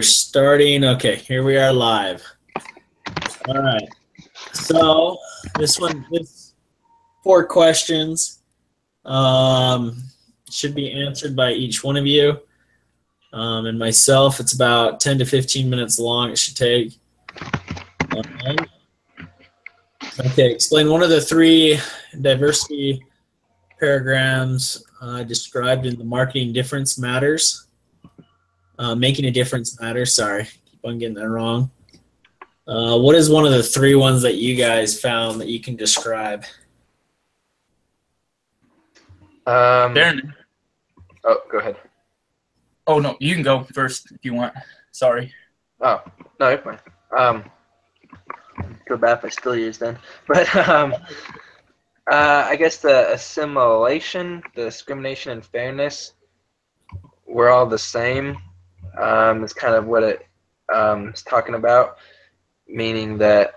Starting. Okay, here we are live. All right. So this 4 questions should be answered by each one of you. And myself, it's about 10 to 15 minutes long. It should take. Okay, explain one of the 3 diversity paragrams described in the Marketing Difference Matters. Making a difference matters. Sorry, keep on getting that wrong. What is one of the 3 ones that you guys found that you can describe? Darren. Oh, go ahead. Oh, no, you can go first if you want. Sorry. Oh, no, you're fine. Feel bad if I still use then. But I guess the assimilation, the discrimination and fairness, we're all the same. Is kind of what it is talking about, meaning that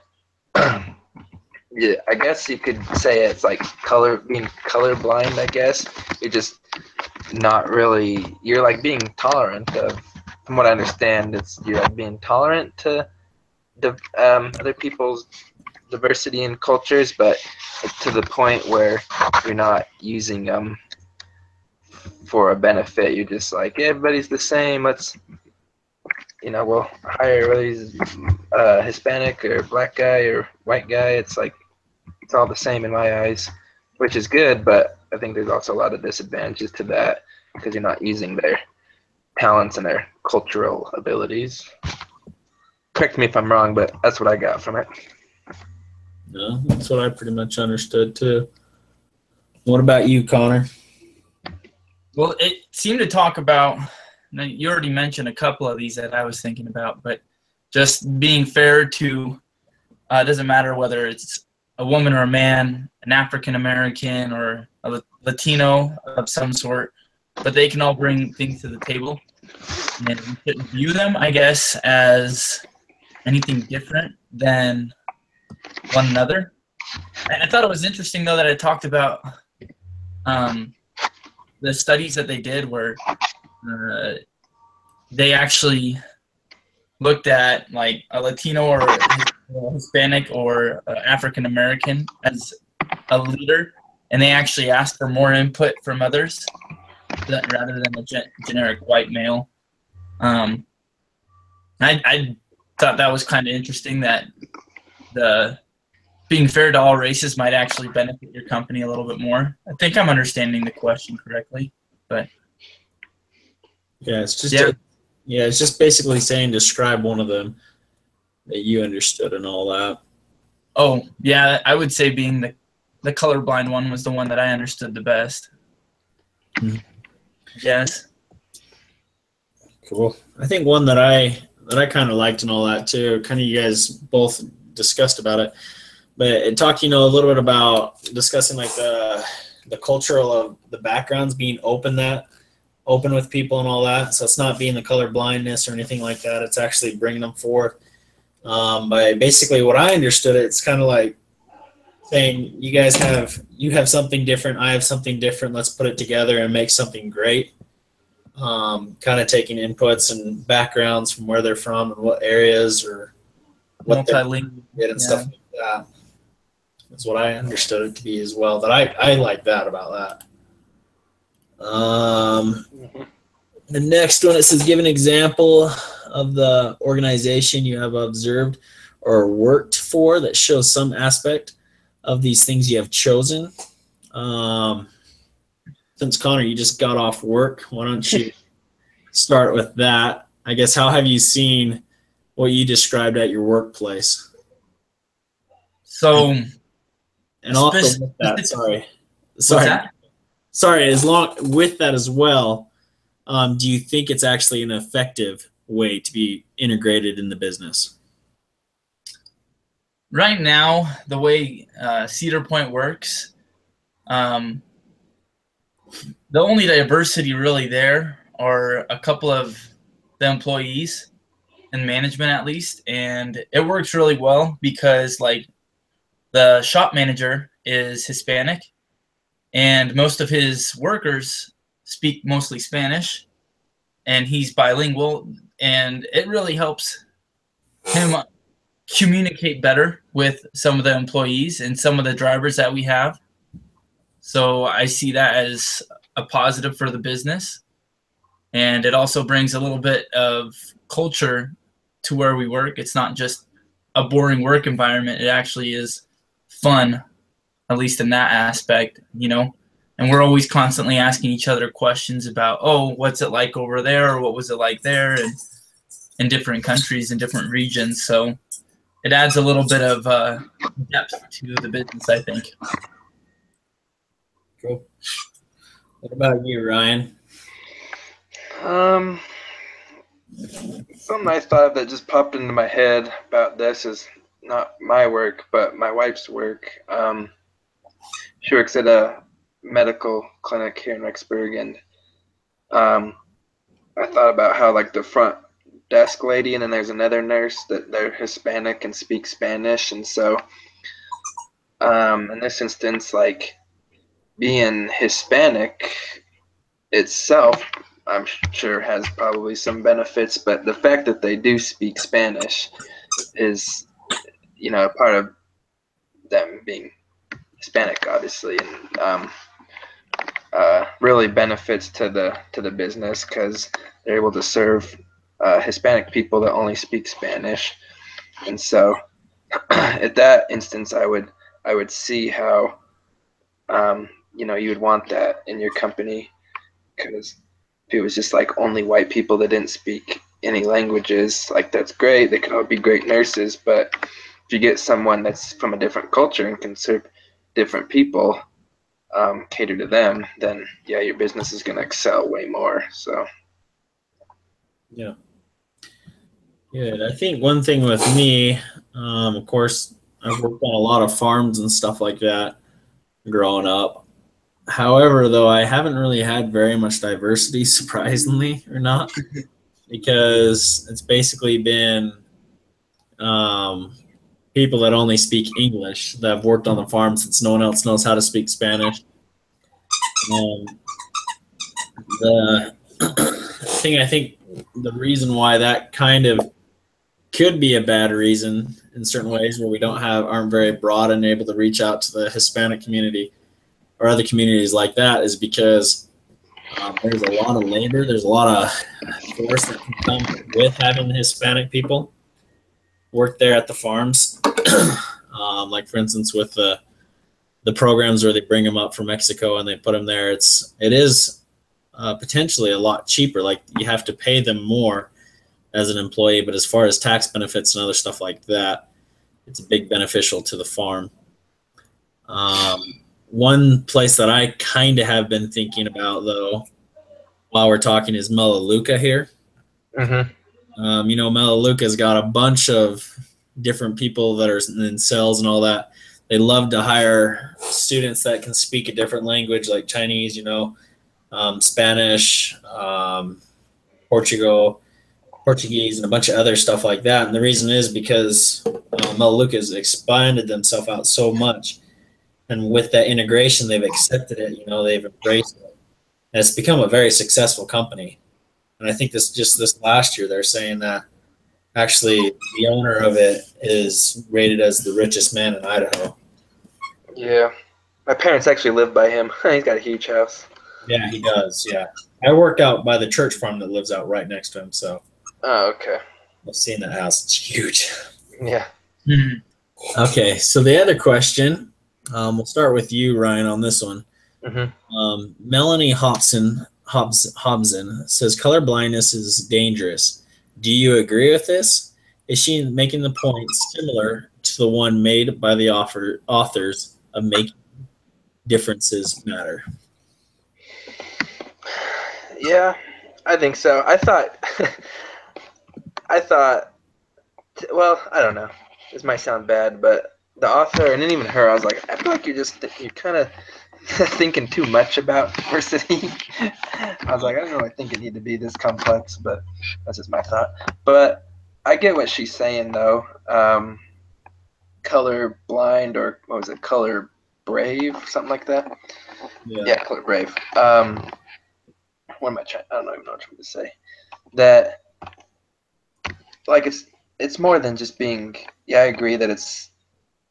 yeah, I guess you could say it's like being colorblind. I guess you're just not really. You're like being tolerant of. From what I understand, you're like being tolerant to other people's diversity and cultures, but to the point where you're not using them for a benefit. You're just like, yeah, everybody's the same. Let's, we'll hire whether he's Hispanic or black guy or white guy. It's like, it's all the same in my eyes, which is good, but I think there's also a lot of disadvantages to that because you're not using their talents and their cultural abilities. Correct me if I'm wrong, but that's what I got from it. No, that's what I pretty much understood too. What about you, Connor? Well, it seemed to talk about, you already mentioned a couple of these that I was thinking about, but just being fair to, it doesn't matter whether it's a woman or a man, an African-American or a Latino of some sort, but they can all bring things to the table. And we shouldn't view them, I guess, as anything different than one another. And I thought it was interesting, though, that it talked about the studies that they did where they actually looked at like a Latino or a Hispanic or African American as a leader, and they actually asked for more input from others rather than a generic white male. I thought that was kind of interesting that the being fair to all races might actually benefit your company a little bit more. I think I'm understanding the question correctly, but yeah, it's just basically saying describe one of them that you understood and all that. Oh yeah, I would say being the colorblind one was the one that I understood the best. Mm-hmm. Yes. Cool. I think one that I kind of liked and all that too. Kind of you guys both discussed about it, but it talked a little bit about discussing like the cultural of the backgrounds being open with people and all that. So it's not being the color blindness or anything like that. It's actually bringing them forth. By basically what I understood, it's kind of like saying you have something different. I have something different. Let's put it together and make something great. Kind of taking inputs and backgrounds from where they're from and what areas or what they're doing and stuff like that. That's what I understood it to be as well. That I like that about that. The next one, it says, give an example of the organization you have observed or worked for that shows some aspect of these things you have chosen. Since Connor, you just got off work, why don't you start with that? I guess, how have you seen what you described at your workplace? So, and also with that, sorry, with that as well, do you think it's actually an effective way to be integrated in the business? Right now, the way Cedar Point works, the only diversity really there are a couple of the employees and management at least, and it works really well because like the shop manager is Hispanic and most of his workers speak mostly Spanish. and he's bilingual, and it really helps him communicate better with some of the employees and some of the drivers that we have. So I see that as a positive for the business. And it also brings a little bit of culture to where we work. It's not just a boring work environment. It actually is fun, at least in that aspect, you know. And we're always constantly asking each other questions about, oh, what's it like over there, or what was it like there, and in different countries and different regions. So it adds a little bit of depth to the business, I think. Cool. What about you, Ryan? Something I thought of that just popped into my head about this is not my work, but my wife's work. She works at a medical clinic here in Rexburg, and I thought about how like the front desk lady, and then there's another nurse that they're Hispanic and speak Spanish, and so in this instance, like being Hispanic itself, I'm sure has probably some benefits, but the fact that they do speak Spanish is, you know, a part of them being Hispanic, obviously, and really benefits to the business because they're able to serve Hispanic people that only speak Spanish, and so at that instance, I would see how you know, you would want that in your company, because if it was just like only white people that didn't speak any languages, like that's great. They could all be great nurses, but if you get someone that's from a different culture and can serve different people, cater to them, then yeah, your business is going to excel way more. So Yeah. Good. I think one thing with me, of course, I've worked on a lot of farms and stuff like that growing up. However, though, I haven't really had very much diversity, surprisingly or not, because it's basically been people that only speak English that have worked on the farm since no one else knows how to speak Spanish. The thing I think the reason why that kind of could be a bad reason in certain ways where we aren't very broad and able to reach out to the Hispanic community or other communities like that is because there's a lot of labor, there's a lot of force that can come with having the Hispanic people work there at the farms. Like for instance, with the programs where they bring them up from Mexico and they put them there, it is potentially a lot cheaper. Like you have to pay them more as an employee, but as far as tax benefits and other stuff like that, it's a big beneficial to the farm. One place that I kind of have been thinking about, though, while we're talking, is Melaleuca here. Mm-hmm. You know, Melaleuca's got a bunch of different people that are in sales and all that. They love to hire students that can speak a different language, like Chinese, you know, Spanish, Portuguese, and a bunch of other stuff like that. And the reason is because Melaleuca has expanded themselves out so much. And with that integration, they've accepted it, you know, they've embraced it. And it's become a very successful company. And I think this last year, they're saying that actually the owner of it is rated as the richest man in Idaho. Yeah, my parents actually live by him. He's got a huge house. Yeah, he does. Yeah. I work out by the church farm that lives out right next to him. So Oh, okay. I've seen that house. It's huge. Yeah. Okay. So the other question, we'll start with you, Ryan, on this one. Mm-hmm. Melanie Hobson says color blindness is dangerous. Do you agree with this? Is she making the point similar to the one made by the authors of making differences matter? Yeah, I think so. Well, I don't know. This might sound bad, but the author, and then even her, I was like, I feel like you're kind of thinking too much about diversity. I was like, I don't really think it need to be this complex, but that's just my thought. But I get what she's saying, though. Color blind, or what was it, color brave, something like that. Yeah, color brave. What am I trying? I don't even know what I'm trying to say. that like it's more than just being. Yeah, I agree that it's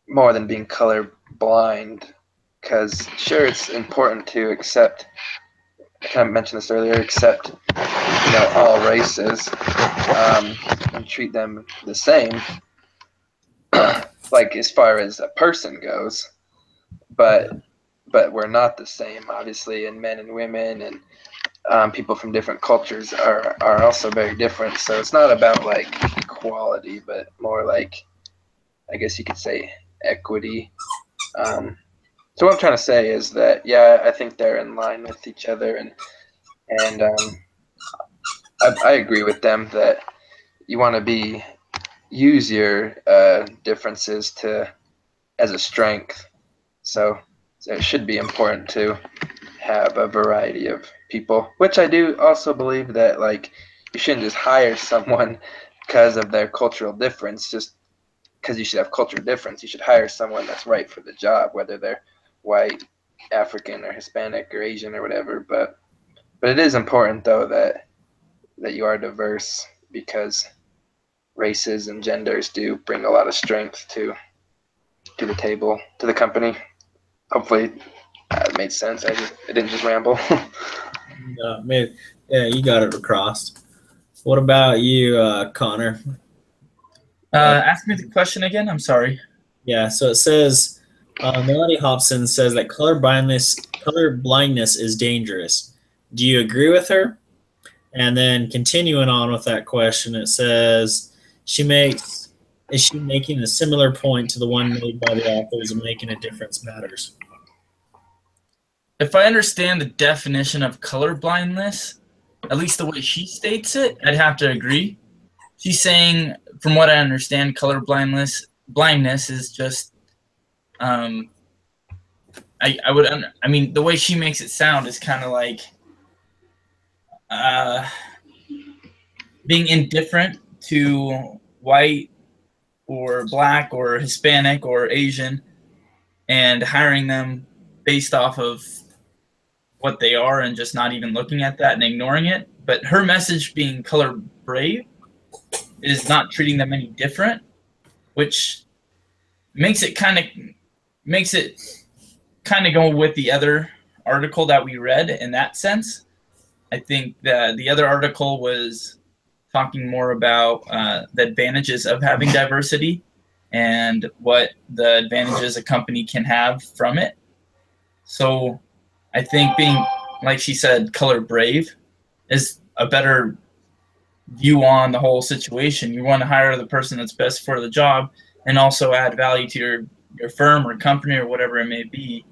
more than being color blind, because sure, it's important to accept. I kind of mentioned this earlier. Accept all races, and treat them the same, like as far as a person goes. But we're not the same, obviously, and men and women and people from different cultures are also very different. So it's not about like equality, but more like, I guess you could say, equity. So what I'm trying to say is that, yeah, I think they're in line with each other, and I agree with them that you want to use your differences as a strength. So it should be important to have a variety of people, which I do also believe that like you shouldn't just hire someone because of their cultural difference, just because you should have cultural difference. You should hire someone that's right for the job, whether they're white, African, or Hispanic, or Asian, or whatever. But it is important though that you are diverse, because races and genders do bring a lot of strength to the table, to the company. Hopefully it made sense. I didn't just ramble. Maybe, yeah, you got it across. What about you, Connor? Ask me the question again. I'm sorry. Yeah, so it says Melody Hobson says that color blindness is dangerous. Do you agree with her? And then continuing on with that question, it says is she making a similar point to the one made by the authors of making a difference matters? If I understand the definition of color blindness, at least the way she states it, I'd have to agree. She's saying, from what I understand, color blindness is just, I mean, the way she makes it sound is kind of like being indifferent to white or black or Hispanic or Asian, and hiring them based off of what they are and just not even looking at that and ignoring it. But her message being color brave is not treating them any different, which makes it kind of go with the other article that we read in that sense. I think the other article was talking more about the advantages of having diversity and what the advantages a company can have from it. So I think being, like she said, color brave is a better view on the whole situation. You want to hire the person that's best for the job and also add value to your firm or company or whatever it may be,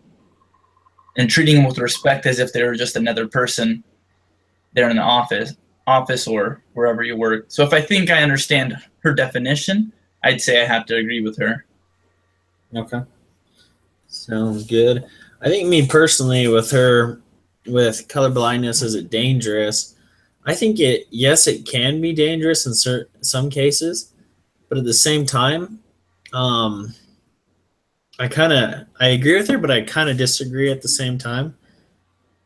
and treating them with respect as if they were just another person there in the office or wherever you work. So if I think I understand her definition, I'd say I have to agree with her. Okay. Sounds good. I think me personally with color blindness, is it dangerous? I think yes, it can be dangerous in some cases, but at the same time, I agree with her, but I kind of disagree at the same time.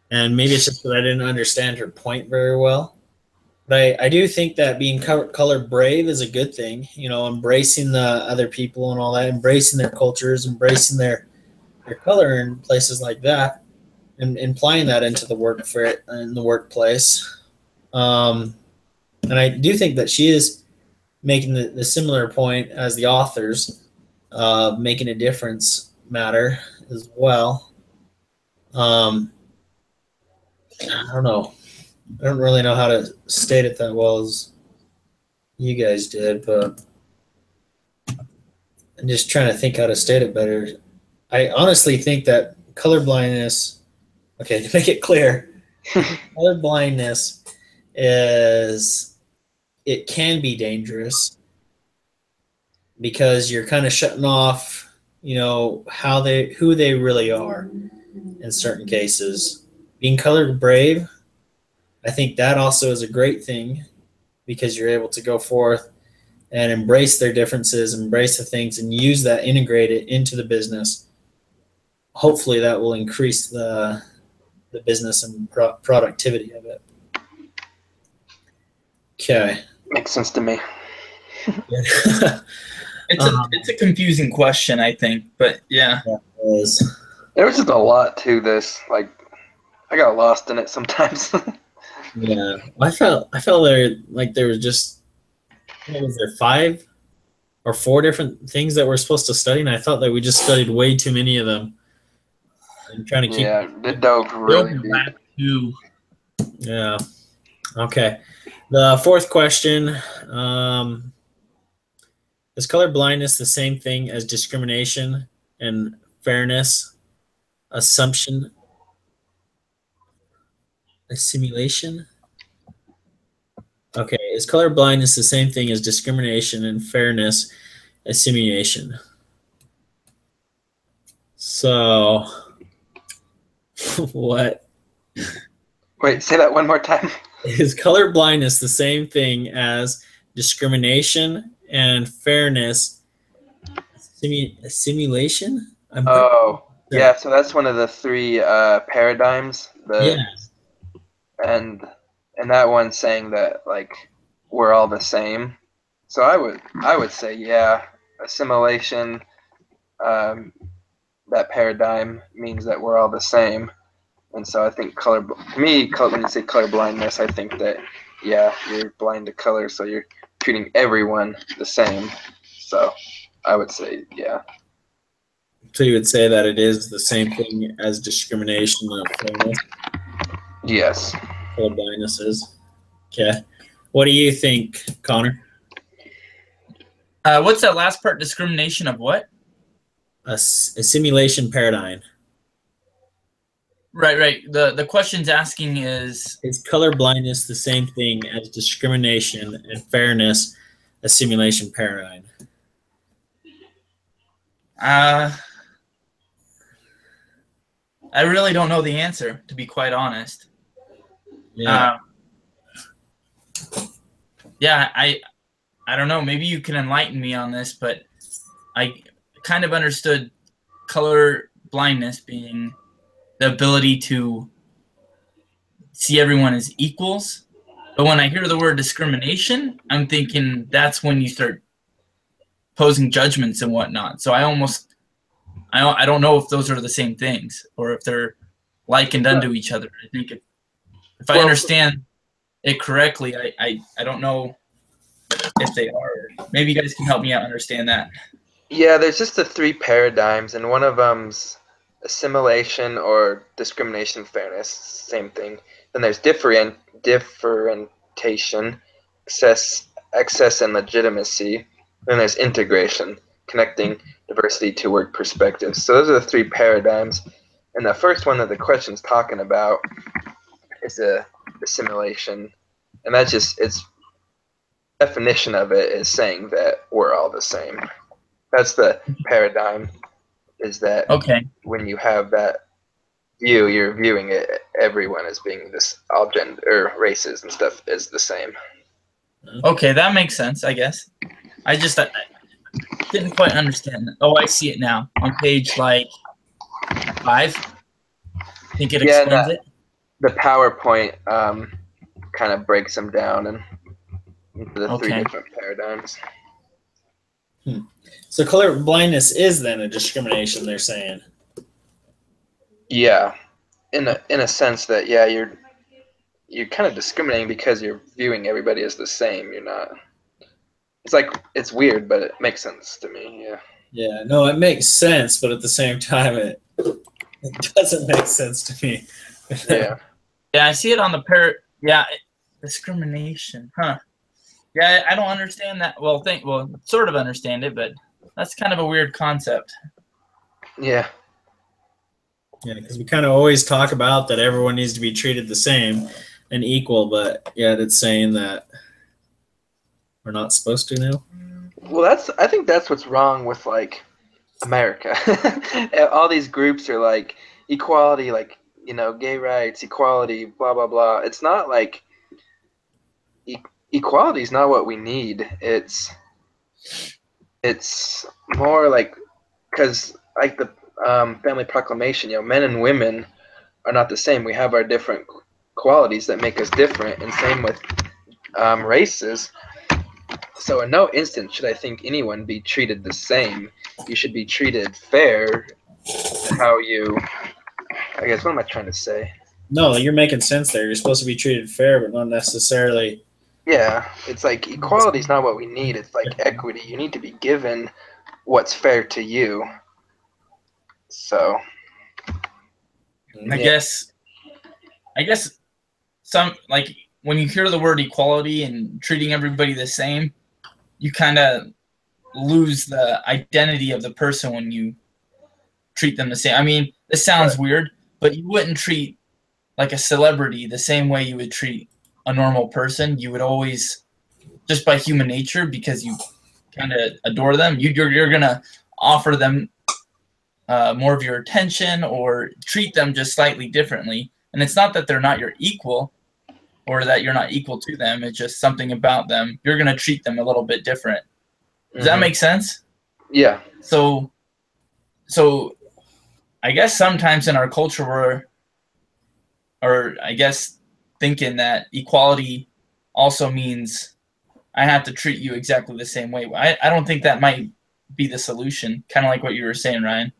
And maybe it's just that I didn't understand her point very well. But I do think that being color brave is a good thing. Embracing the other people and all that, embracing their cultures, embracing their color in places like that, and applying that into the workplace. And I do think that she is making the similar point as the authors, making a difference matter as well. I don't know. I don't really know how to state it that well as you guys did, but I'm just trying to think how to state it better. I honestly think that color blindness, okay, to make it clear, color blindness it can be dangerous because you're kind of shutting off, who they really are in certain cases. Being color brave, I think that also is a great thing because you're able to go forth and embrace their differences, embrace the things, and use that, integrate it into the business. Hopefully that will increase the business and productivity of it. Okay. Makes sense to me. It's a confusing question, I think, but yeah. That was. There was just a lot to this. Like, I got lost in it sometimes. Yeah, I felt there was just, what was there, 5 or 4 different things that we're supposed to study, and I thought that we just studied way too many of them. I'm trying to keep. Yeah, it dove They really deep. overlap too. Yeah. Okay. The fourth question: is color blindness the same thing as discrimination and fairness, assumption, assimilation? Okay. Is color blindness the same thing as discrimination and fairness, assimilation? So, what Wait, say that one more time. is color blindness the same thing as discrimination and fairness, assimilation? I'm pretty Oh, sure. yeah. So that's one of the 3 paradigms. Yeah. And that one's saying that like we're all the same. So I would say yeah, assimilation. Um, that paradigm means that we're all the same. And so I think when you say color blindness, I think that yeah, you're blind to color, so you're treating everyone the same. So I would say yeah. So you would say that it is the same thing as discrimination and fairness, Yes. color blindness is. Okay. What do you think, Connor? What's that last part? Discrimination of what? Assimilation paradigm. Right. The question's asking is Is color blindness the same thing as discrimination and fairness, assimilation paradigm? I really don't know the answer, to be quite honest. Yeah. Yeah, I don't know. Maybe you can enlighten me on this, but I kind of understood color blindness being the ability to see everyone as equals. But when I hear the word discrimination, I'm thinking that's when you start posing judgments and whatnot. So I don't know if those are the same things or if they're likened unto each other. I think if I understand it correctly, I don't know if they are. Maybe you guys can help me out understand that. Yeah, there's just the 3 paradigms, and one of them's assimilation or discrimination fairness, same thing. Then there's differentiation, excess and legitimacy. Then there's integration, connecting diversity to work perspectives. So those are the 3 paradigms. And the first one that the question's talking about is assimilation. And that's just, its definition of it is saying that we're all the same. That's the paradigm, is that when you have that view, you're viewing it, everyone as being this, all gender, races and stuff is the same. Okay, that makes sense, I guess. I didn't quite understand that. Oh, I see it now. On page, 5. I think it explains it. The PowerPoint kind of breaks them down into the 3 different paradigms. So color blindness is then a discrimination, they're saying. Yeah, in a sense that yeah, you're kind of discriminating because you're viewing everybody as the same. You're not. It's weird, but it makes sense to me. Yeah. Yeah. No, it makes sense, but at the same time, it doesn't make sense to me. Yeah. Yeah, I see it on the discrimination, huh? Yeah, I don't understand that. Well, sort of understand it, but that's kind of a weird concept. Yeah. Yeah, because we kind of always talk about that everyone needs to be treated the same and equal, but yet it's saying that we're not supposed to now. Well, I think that's what's wrong with America. All these groups are like equality, gay rights, equality, blah blah blah. It's not like equality is not what we need. It's more because the family proclamation, men and women are not the same. We have our different qualities that make us different, and same with races. So in no instance should I think anyone be treated the same. You should be treated fair to how you, I guess, what am I trying to say? No, you're making sense there. You're supposed to be treated fair, but not necessarily. Yeah, it's like equality is not what we need. It's like equity. You need to be given what's fair to you. So I guess some, like, when you hear the word equality and treating everybody the same, you kind of lose the identity of the person when you treat them the same. I mean, this sounds weird, but you wouldn't treat like a celebrity the same way you would treat a normal person. You would always, just by human nature, because you kind of adore them, you're gonna offer them more of your attention or treat them just slightly differently. And it's not that they're not your equal or that you're not equal to them. It's just something about them. You're gonna treat them a little bit different. Does that make sense? Yeah. So I guess sometimes in our culture I guess thinking that equality also means I have to treat you exactly the same way. I don't think that might be the solution, kind of like what you were saying, Ryan.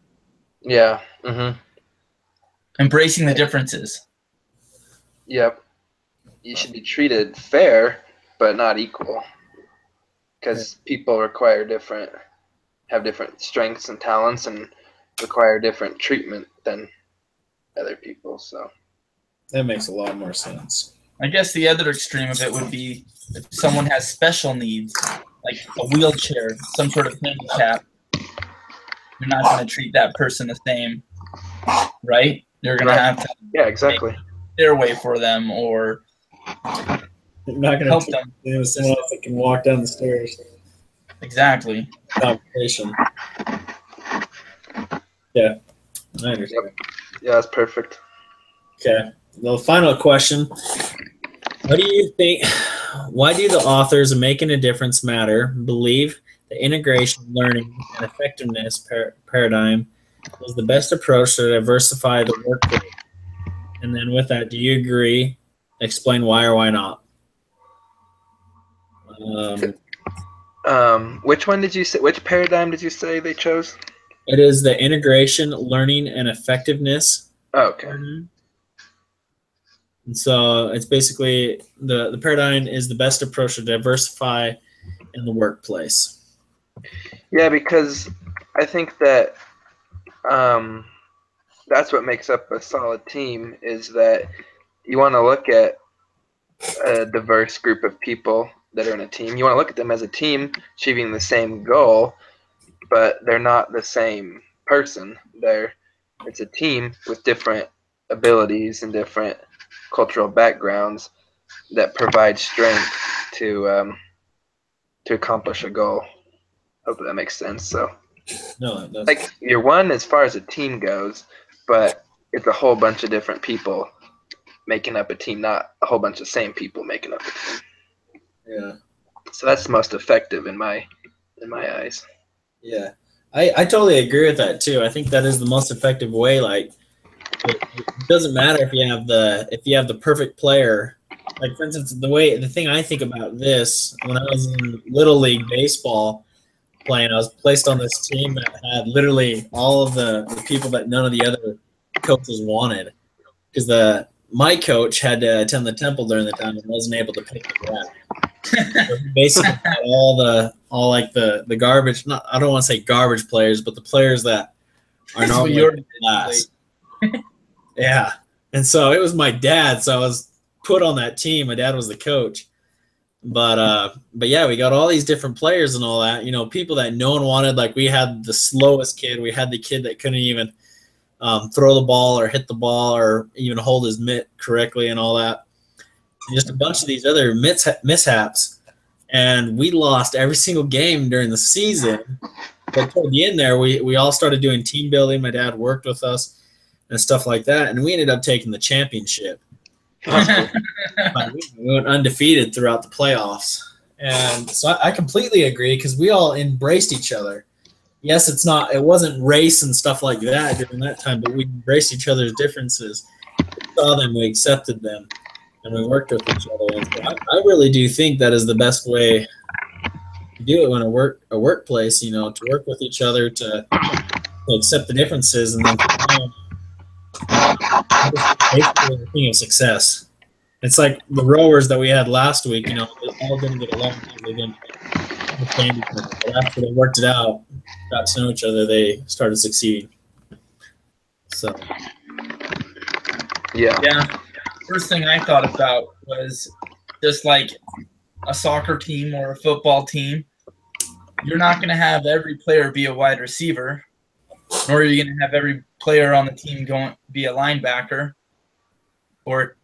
Yeah. Mm-hmm. Embracing the differences. Yep. You should be treated fair, but not equal. Because people have different strengths and talents and require different treatment than other people. So That makes a lot more sense. I guess the other extreme of it would be if someone has special needs, like a wheelchair, some sort of handicap. You're not going to treat that person the same, right? You're going to have to exactly. make their way for them, or You're not going to help them. with someone else that can walk down the stairs. Exactly. Competition. Yeah, I understand. Yeah, that's perfect. Okay. The final question. What do you think? Why do the authors of Making a Difference Matter believe the integration, learning, and effectiveness paradigm is the best approach to diversify the workplace? And then with that, do you agree? Explain why or why not. Which one did you say? Which paradigm did you say they chose? It is the integration, learning, and effectiveness. Oh, okay. And so it's basically the paradigm is the best approach to diversify in the workplace. Yeah, because I think that that's what makes up a solid team, is that you want to look at a diverse group of people that are in a team. You want to look at them as a team achieving the same goal, but they're not the same person. It's a team with different abilities and different cultural backgrounds that provide strength to accomplish a goal. Hope that makes sense. So, No, it doesn't. like, you're one as far as a team goes, but it's a whole bunch of different people making up a team, not a whole bunch of same people making up a team. Yeah. So that's the most effective in my eyes. Yeah. I totally agree with that too. I think that is the most effective way. Like, it doesn't matter if you have the perfect player. Like, for instance, the thing I think about this, when I was in Little League baseball playing, I was placed on this team that had literally all of the people that none of the other coaches wanted, because my coach had to attend the temple during the time and wasn't able to pick the draft. So he basically had all the garbage. I don't want to say garbage players, but the players that are normally in class. Yeah, and so it was my dad. So I was put on that team. My dad was the coach. But yeah, we got all these different players and all that. You know, people that no one wanted. Like, we had the slowest kid. We had the kid that couldn't even throw the ball or hit the ball or even hold his mitt correctly and all that. And just a bunch of these other mishaps. And we lost every single game during the season. But toward the end there, we all started doing team building. My dad worked with us and stuff like that. And we ended up taking the championship. We went undefeated throughout the playoffs. And so I completely agree, because we all embraced each other. Yes, it wasn't race and stuff like that during that time, but we embraced each other's differences. We saw them, we accepted them. and we worked with each other. And so I really do think that is the best way to do it when a workplace, you know, to work with each other, to accept the differences, and then basically the thing of success. It's like the rowers that we had last week, you know, they all didn't get along because they didn't understand each other. But after they worked it out, got to know each other, they started succeeding. So, yeah. First thing I thought about was just like a soccer team or a football team. You're not going to have every player be a wide receiver, nor are you going to have every player on the team be a linebacker, or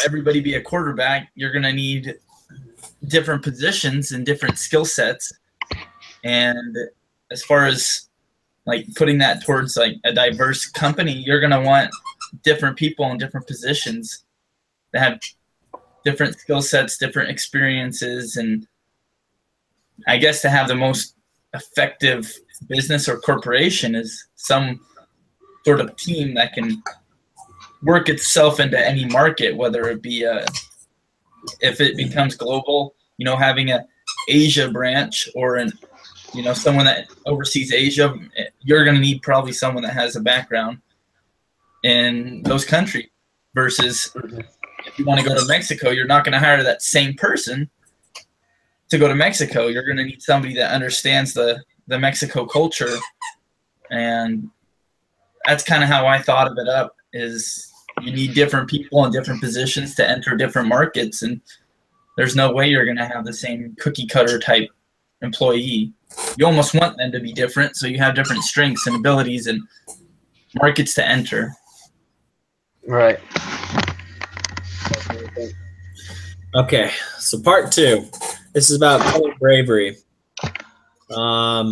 everybody be a quarterback. You're going to need different positions and different skill sets. And as far as like putting that towards like a diverse company, you're going to want different people in different positions that have different skill sets, different experiences, and I guess to have the most effective business or corporation is some sort of team that can work itself into any market, whether it be if it becomes global, you know, having a Asia branch or someone that oversees Asia. You're going to need probably someone that has a background in those countries versus if you want to go to Mexico, you're not going to hire that same person to go to Mexico. You're going to need somebody that understands the Mexico culture. And that's kind of how I thought of it up, is you need different people in different positions to enter different markets. And there's no way you're going to have the same cookie cutter type employee. You almost want them to be different, so you have different strengths and abilities and markets to enter. Right. okay, so part 2. This is about color bravery. Why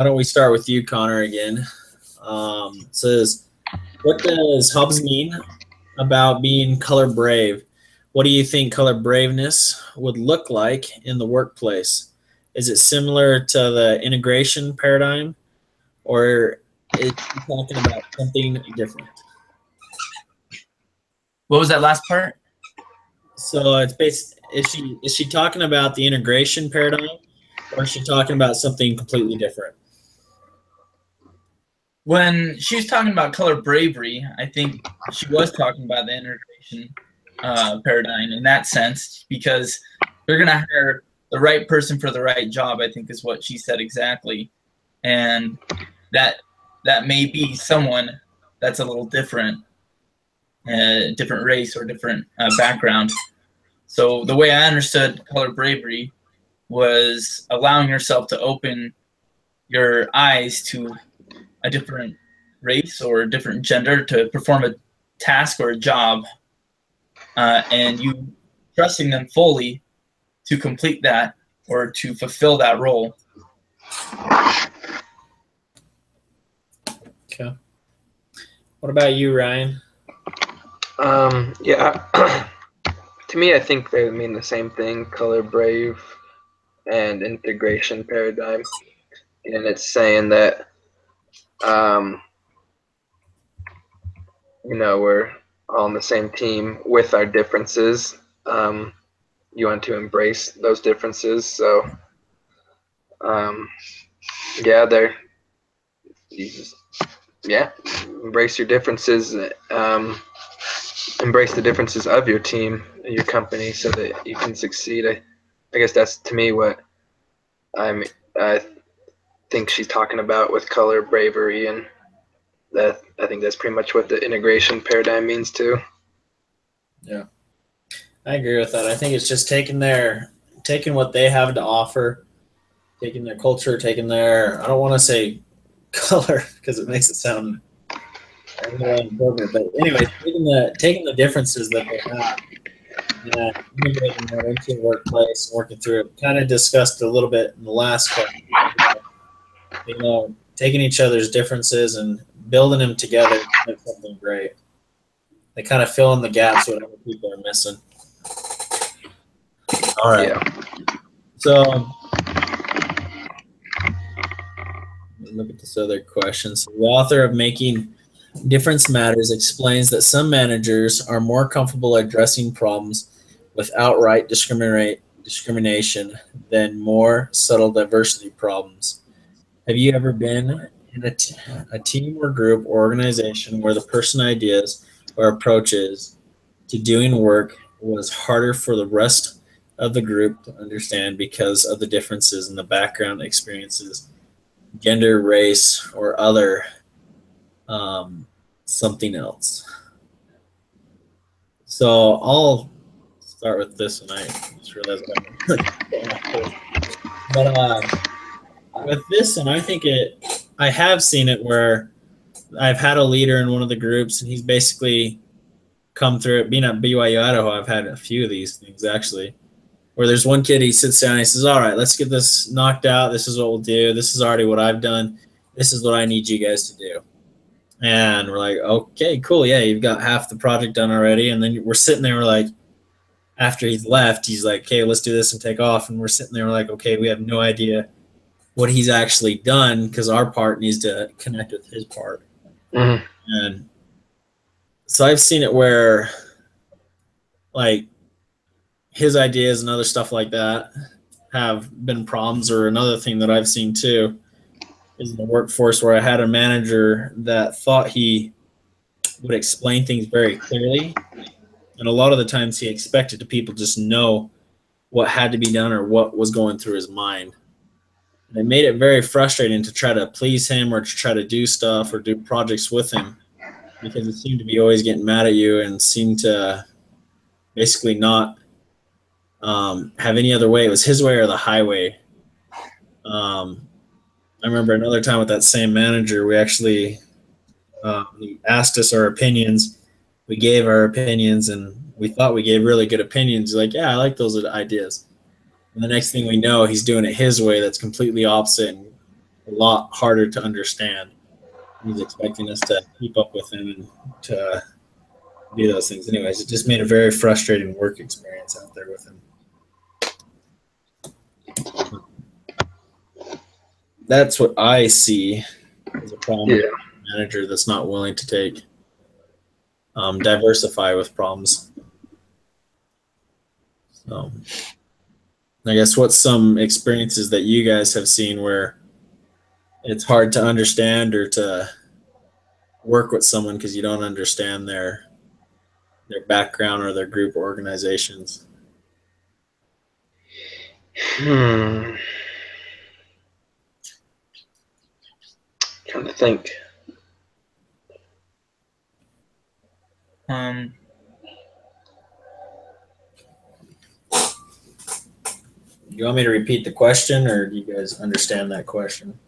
don't we start with you, Connor, again? It says, what does Hobbes mean about being color brave? What do you think color braveness would look like in the workplace? Is it similar to the integration paradigm, or is he talking about something different? What was that last part? So it's is she talking about the integration paradigm, or is she talking about something completely different? When she was talking about color bravery, I think she was talking about the integration paradigm in that sense, because they're going to hire the right person for the right job, I think is what she said exactly. And that may be someone that's a little different, different race or different background. So the way I understood color bravery was allowing yourself to open your eyes to a different race or a different gender to perform a task or a job, and you trusting them fully to complete that or to fulfill that role. Okay. What about you, Ryan? Yeah. To me, I think they mean the same thing, color brave and integration paradigm. And it's saying that, we're all on the same team with our differences. You want to embrace those differences. So, embrace your differences. Embrace the differences of your team, your company, so that you can succeed. I guess that's, to me, what I think she's talking about with color bravery, and that I think that's pretty much what the integration paradigm means too. Yeah, I agree with that. I think it's just taking what they have to offer, taking their culture, taking their, I don't want to say color because it makes it sound important, but anyway, taking the differences that they have, integrating that into the workplace and working through it. Kind of discussed a little bit in the last question. Taking each other's differences and building them together to make something great. They kind of fill in the gaps what other people are missing. All right. Yeah. So look at this other question. So the author of Making Difference Matters explains that some managers are more comfortable addressing problems with outright discrimination than more subtle diversity problems. Have you ever been in a team or group or organization where the person ideas or approaches to doing work was harder for the rest of the group to understand because of the differences in the background experiences, gender, race, or other something else? So I'll start with this one. I just realized but with this one, I have seen it where I've had a leader in one of the groups, and he's basically come through it. Being at BYU Idaho, I've had a few of these things actually, where there's one kid, he sits down and he says, all right, let's get this knocked out. This is what we'll do. This is already what I've done. This is what I need you guys to do. And we're like, okay, cool. Yeah, you've got half the project done already. And then we're sitting there, we're like, after he's left, he's like, okay, let's do this and take off. And we're sitting there, we're like, okay, we have no idea what he's actually done because our part needs to connect with his part. Mm-hmm. And so I've seen it where, like, his ideas and other stuff like that have been problems. Or another thing that I've seen too is in the workforce where I had a manager that thought he would explain things very clearly, and a lot of the times he expected the people just know what had to be done or what was going through his mind. And it made it very frustrating to try to please him or to try to do stuff or do projects with him, because he seemed to be always getting mad at you and seemed to basically not have any other way. It was his way or the highway. I remember another time with that same manager, we actually he asked us our opinions. We gave our opinions, and we thought we gave really good opinions. He's like, yeah, I like those ideas. And the next thing we know, he's doing it his way that's completely opposite and a lot harder to understand. He's expecting us to keep up with him and to do those things. Anyways, it just made a very frustrating work experience out there with him. That's what I see as a problem with a manager that's not willing to take diversify with problems. So I guess what's some experiences that you guys have seen where it's hard to understand or to work with someone because you don't understand their background or their group or organizations? Trying to think. You want me to repeat the question, or do you guys understand that question?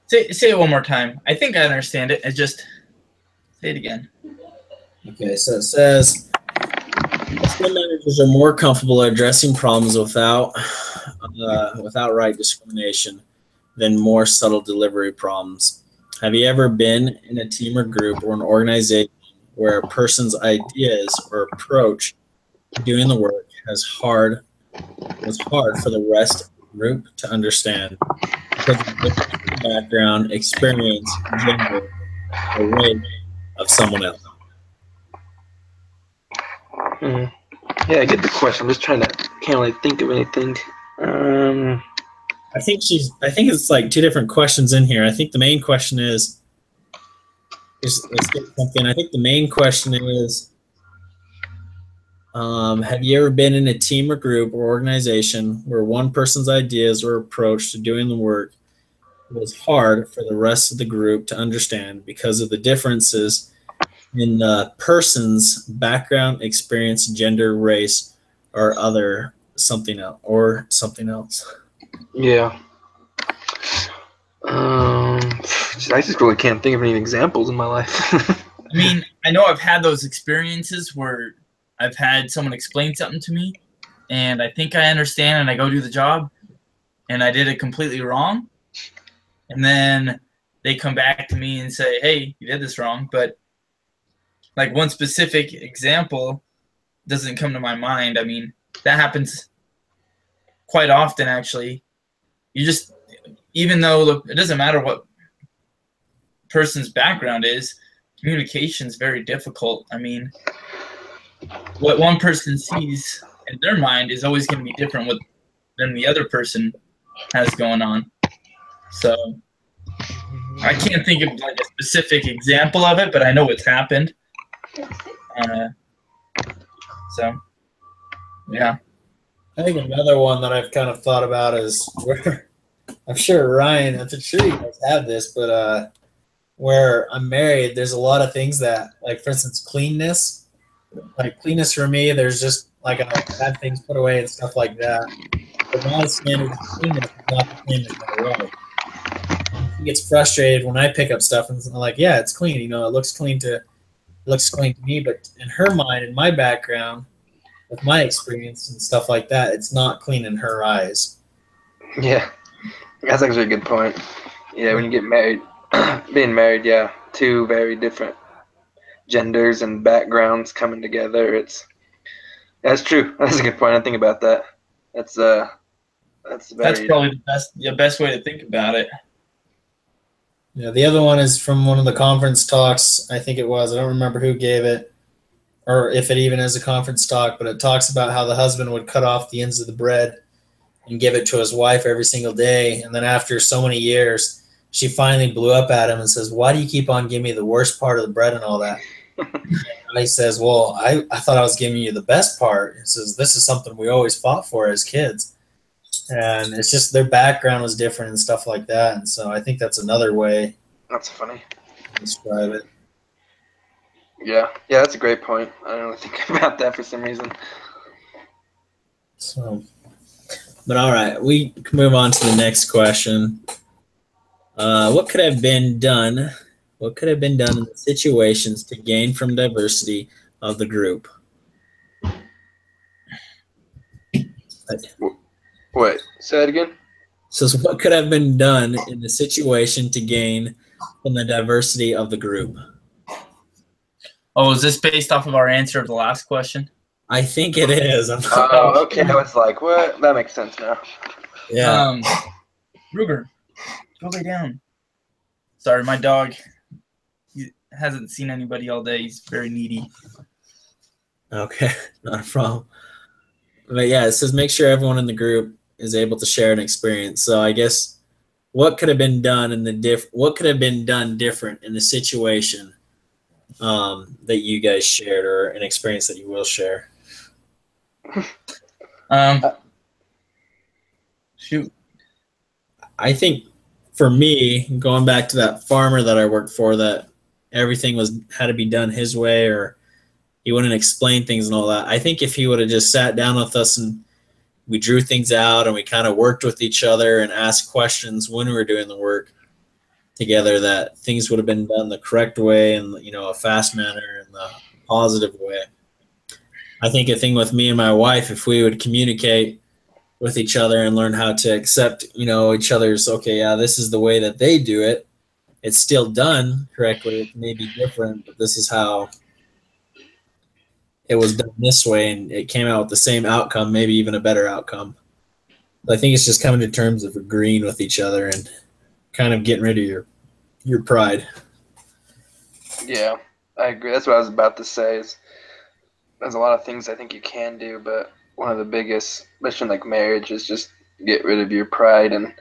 Say it one more time. I think I understand it. Just say it again. Okay, so it says some managers are more comfortable addressing problems without outright discrimination than more subtle delivery problems. Have you ever been in a team or group or an organization where a person's ideas or approach to doing the work was hard for the rest of the group to understand because of the background, experience, gender, or race of someone else? Yeah, I get the question. I'm just trying to can't really think of anything. I think it's like two different questions in here. I think the main question is let's get something. I think the main question is, have you ever been in a team or group or organization where one person's ideas or approach to doing the work was hard for the rest of the group to understand because of the differences in the person's background, experience, gender, race, or other something else? Yeah. I just really can't think of any examples in my life. I mean, I know I've had those experiences where I've had someone explain something to me, and I think I understand, and I go do the job, and I did it completely wrong. And then they come back to me and say, hey, you did this wrong. But like one specific example doesn't come to my mind. I mean, that happens quite often, actually. You just, even though it doesn't matter what person's background is, communication is very difficult. I mean, what one person sees in their mind is always going to be different than the other person has going on. So I can't think of like a specific example of it, but I know it's happened. So yeah. I think another one that I've kind of thought about is where I'm sure Ryan, I'm sure you guys have this, but where I'm married, there's a lot of things that, like for instance, cleanness. Like cleanness for me, there's just like I have things put away and stuff like that. But my standard of cleanness is not the same as my wife. She gets frustrated when I pick up stuff and I'm like, yeah, it's clean. You know, it looks clean to me. But in her mind, in my background, with my experience and stuff like that, it's not clean in her eyes. Yeah, that's actually a good point. Yeah, when you get married, being married, yeah, two very different genders and backgrounds coming together. That's true. That's a good point. I think about that. That's probably the best way to think about it. Yeah, the other one is from one of the conference talks. I think it was. I don't remember who gave it, or if it even is a conference talk. But it talks about how the husband would cut off the ends of the bread and give it to his wife every single day, and then after so many years, she finally blew up at him and says, "Why do you keep on giving me the worst part of the bread and all that?" And he says, "Well, I thought I was giving you the best part." He says, "This is something we always fought for as kids." And it's just their background was different and stuff like that. And so I think that's another way That's funny. to describe it. Yeah, that's a great point. I don't really think about that for some reason. So, but all right, we can move on to the next question. What could have been done? What could have been done in the situations to gain from diversity of the group? Wait, say that again? So what could have been done in the situation to gain from the diversity of the group? Oh, is this based off of our answer of the last question? I think it is. Oh, okay. I was like, what? That makes sense now. Yeah. Ruger, go lay down. Sorry, my dog, he hasn't seen anybody all day. He's very needy. Okay, not a problem. But yeah, it says make sure everyone in the group is able to share an experience. So I guess what could have been done what could have been done different in the situation that you guys shared, or an experience that you will share? Shoot. I think for me, going back to that farmer that I worked for, that everything had to be done his way, or he wouldn't explain things and all that. I think if he would have just sat down with us and we drew things out and we kind of worked with each other and asked questions when we were doing the work together, that things would have been done the correct way and, you know, a fast manner and the positive way. I think a thing with me and my wife, if we would communicate with each other and learn how to accept, you know, each other's, okay, yeah, this is the way that they do it. It's still done correctly. It may be different, but this is how it was done this way, and it came out with the same outcome, maybe even a better outcome. I think it's just coming to terms of agreeing with each other and kind of getting rid of your pride. Yeah, I agree. That's what I was about to say. There's a lot of things I think you can do, but one of the biggest, especially in like marriage, is just get rid of your pride and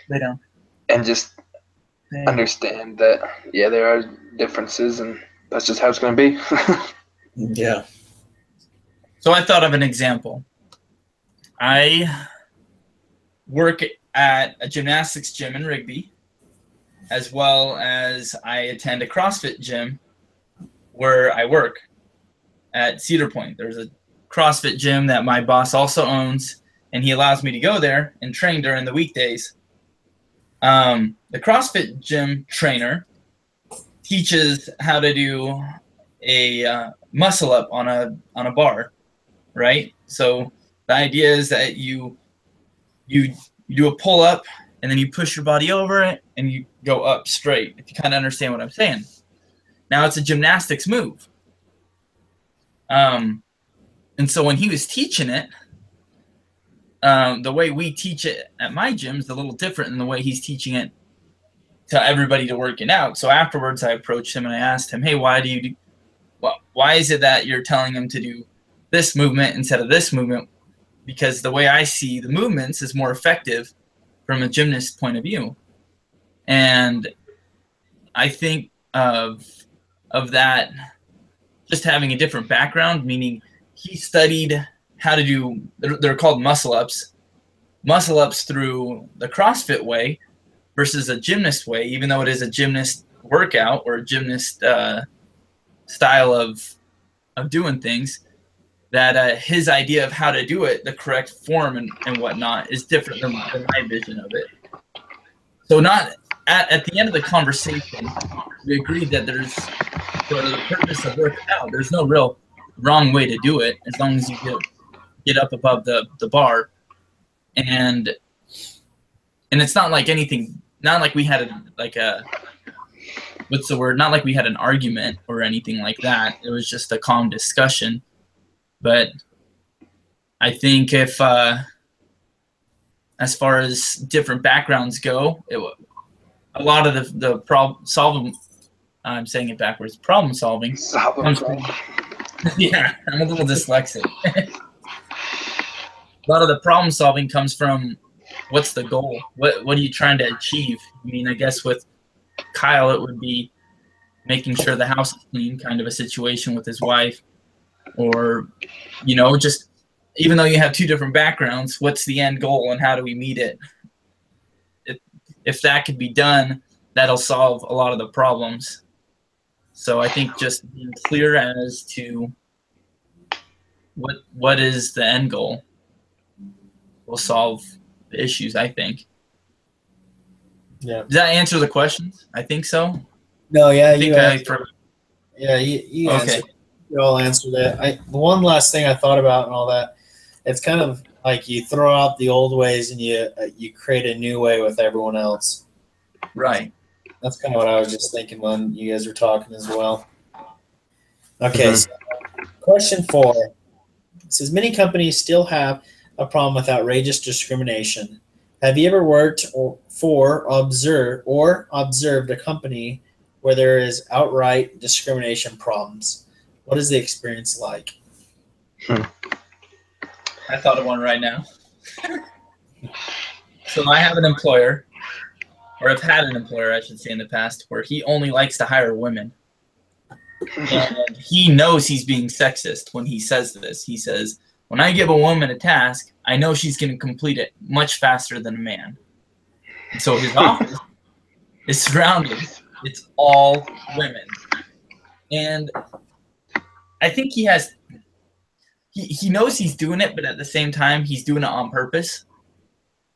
Lay down. And just understand that, yeah, there are differences, and that's just how it's going to be. Yeah. So I thought of an example. I work at a gymnastics gym in Rigby, as well as I attend a CrossFit gym where I work at Cedar Point. There's a CrossFit gym that my boss also owns, and he allows me to go there and train during the weekdays. The CrossFit gym trainer teaches how to do a muscle up on a bar, right? So the idea is that you do a pull up and then you push your body over it and you go up straight, if you kind of understand what I'm saying. Now it's a gymnastics move. And so when he was teaching it, the way we teach it at my gym is a little different than the way he's teaching it to everybody to work it out. So afterwards, I approached him and I asked him, "Hey, why is it that you're telling him to do this movement instead of this movement?" Because the way I see the movements is more effective from a gymnast point of view. And I think of that just having a different background, meaning he studied how to do, they're called muscle ups through the CrossFit way versus a gymnast way, even though it is a gymnast workout or a gymnast style of doing things, that his idea of how to do it, the correct form and whatnot, is different than my vision of it. So not at the end of the conversation, we agreed that there's, for the purpose of working out, there's no real wrong way to do it as long as you get up above the bar. And it's not like anything, not like we had not like we had an argument or anything like that. It was just a calm discussion. But I think if, as far as different backgrounds go, a lot of the problem solving, I'm saying it backwards, problem solving. Yeah, I'm a little dyslexic. A lot of the problem solving comes from, what's the goal? What are you trying to achieve? I mean, I guess with Kyle, it would be making sure the house is clean, kind of a situation with his wife. Or, just even though you have two different backgrounds, what's the end goal and how do we meet it? If that could be done, that'll solve a lot of the problems. So I think just being clear as to what is the end goal will solve the issues, I think. Yeah. Does that answer the questions? I think so. No, yeah, you answered. You answered. You all answered that. The one last thing I thought about and all that, it's kind of like you throw out the old ways and you create a new way with everyone else. Right. That's kind of what I was just thinking when you guys were talking as well. Okay, so question 4. It says, many companies still have a problem with outrageous discrimination. Have you ever worked for or observed a company where there is outright discrimination problems? What is the experience like? I thought of one right now. So I have an employer, or I've had an employer, I should say, in the past, where he only likes to hire women. And he knows he's being sexist when he says this. He says, when I give a woman a task, I know she's going to complete it much faster than a man. And so his office is surrounded. It's all women. And I think he knows he's doing it, but at the same time, he's doing it on purpose